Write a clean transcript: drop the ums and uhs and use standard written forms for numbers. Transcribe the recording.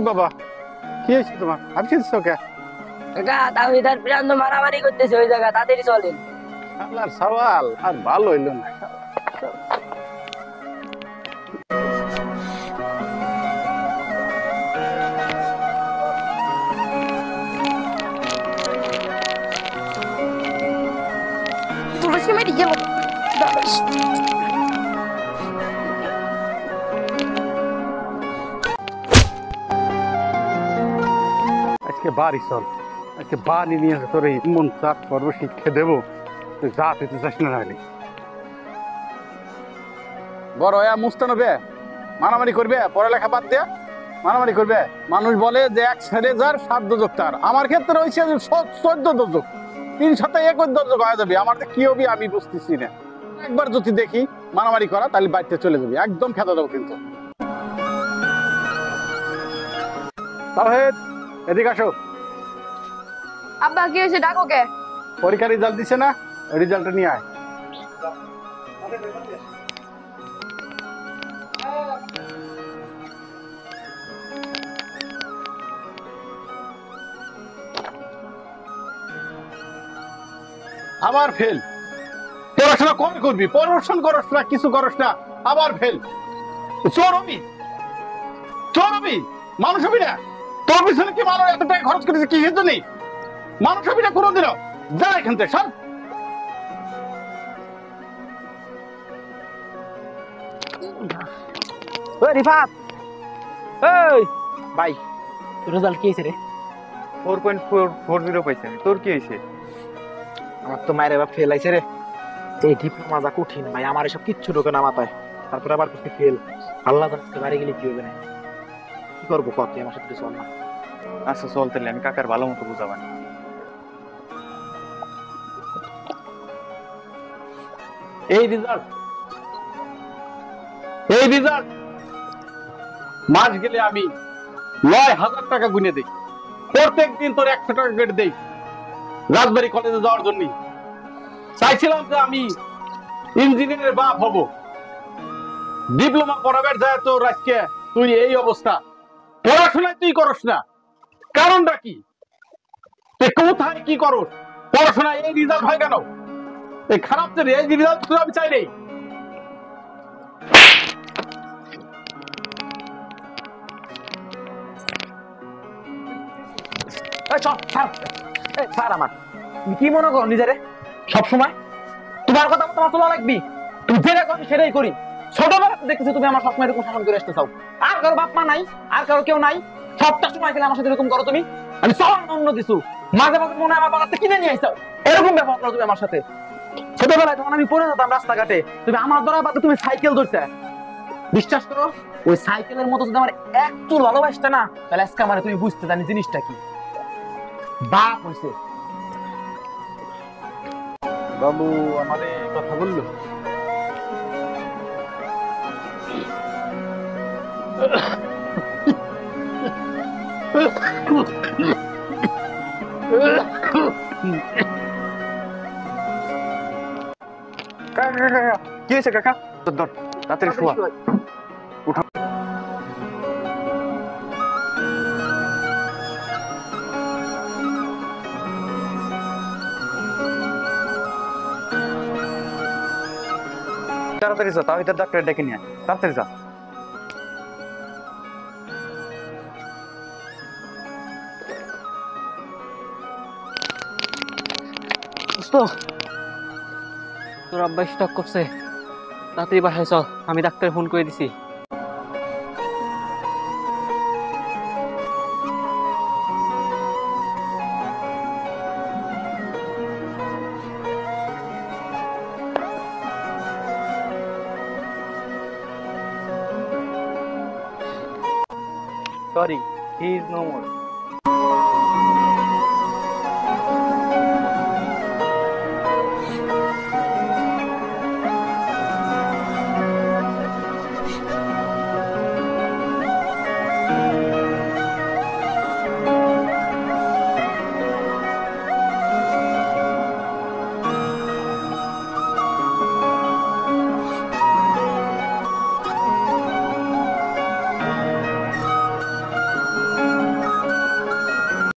বাবা, কি হয়েছে তোমার? আমি চিনছি ওকে। কাকা তাহিদার প্রান্ত মারামারি করতেছে ওই জায়গা, তাড়াতাড়ি চলেন। আল্লাহর সওয়াল আর ভালো হইল না। তুলসী মেরে গেল। আজকে বাড়ি চল, আজকে বাড়ি নিয়ে তোর এমন চাপ করবো, শিক্ষা দেবো, তুই যা তুই তো চাস না রাখলি। বড় মুস্তানবে মারামারি করবে, পড়ালেখা বাদ দিয়ে মারামারি করবে। মানুষ বলে যে এক ছেড়ে যার 7 দশক তার, আমার ক্ষেত্রে হয়েছে 14 দশক, 3 সাথে 21 দশক হয়ে যাবে। আমার কি হবি আমি বুঝতেছি না। একবার যদি দেখি মারামারি করা, তাহলে বাড়িতে চলে যাবি, একদম খেতে দেবো কিন্তু। তাহেদ, এদিকে আসো। আব্বা কি হয়েছে, ডাকো কে? পরীক্ষার রেজাল্ট দিছে না, ওই রেজাল্টটা নিয়ে আয়। আবার ফেল। পড়াশোনা কম করবি, পড়াশোনা করস না, কিছু করস না, আবার ফেল। চোর হবি, চোর হবি, মানুষ হবি না। তোর পিছনে কি মানুষ এত টাকা খরচ করেছে কি জন্য? মানুষ হবি না কোনোদিনও। যা এখান থেকে সব। ওই রিফাত, এই ভাই, তোর রেজাল্ট কি হয়েছে রে? 4.440 পাইছে। তোর কি হয়েছে? আমার তো মায়ের এবার ফেল আইছে রে। এই ডিপ্লোমা যা কঠিন ভাই, আমার এসব কিচ্ছু ঢোকে না মাথায়। তারপরে আবার করতে ফেল। আল্লাহ জানে বাড়ি গেলে কি হবে না। কি করবো কত, আমার সাথে চল না। আচ্ছা চল তাহলে, আমি কাকার ভালো মতো বুঝাবানি। এই রেজাল্ট, এই রেজাল্ট মাস গেলে আমি 9,000 টাকা গুনে দেই। প্রত্যেক দিন তোর 100 টাকা কেটে দেই রাজবাড়ী কলেজে যাওয়ার জন্য। চাইছিলাম যে আমি ইঞ্জিনিয়ারের বাপ হব, ডিপ্লোমা পড়াবার যায় তোর আজকে তুই এই অবস্থা। পড়াশোনায় তুই করস না, কারণটা কি? তুই কোথায় কি করস? পড়াশোনায় এই রেজাল্ট হয় কেন? এই খারাপ যে এই রেজাল্ট তুই আমি চাই নেই। আমার তুমি কি মনে করো নিজেরে সবসময়? তোমার কথা তোমার তোলা লাগবি, তুমি যেটা করো সেটাই করি। ছোটবেলা দেখতেছি তুমি আমার সবসময় এরকম শাসন করে আসতে চাও। আর কারো বাপ মা নাই, আর কারো কেউ নাই, সবটা সময় গেলে আমার সাথে এরকম করো তুমি। আমি সব অন্য দিছু, মাঝে মাঝে মনে হয় আমার বাবাতে কিনে নিয়ে আইসাও, এরকম ব্যবহার করো তুমি আমার সাথে। ছোটবেলায় যখন আমি পড়ে যেতাম রাস্তাঘাটে, তুমি আমার ধরা বাদে তুমি সাইকেল ধরতে। বিশ্বাস করো, ওই সাইকেলের মতো যদি আমার একটু ভালোবাসতে না, তাহলে আজকে আমার তুমি বুঝতে জানি জিনিসটা কি বাপ হইছে। বাবু আমারে কথা বললো। কি হয়েছে কাকা? ধর তাড়াতাড়ি শোয়া। উঠা। তাড়াতাড়ি যা, তাও এটার ডাক্তার ডেকে নিয়ে আয়। তাড়াতাড়ি যা। তোর আব্বা স্টক করছে, তাড়াতাড়ি বাসায় চল, আমি ডাক্তার ফোন করে দিছি। Sorry, he is no more.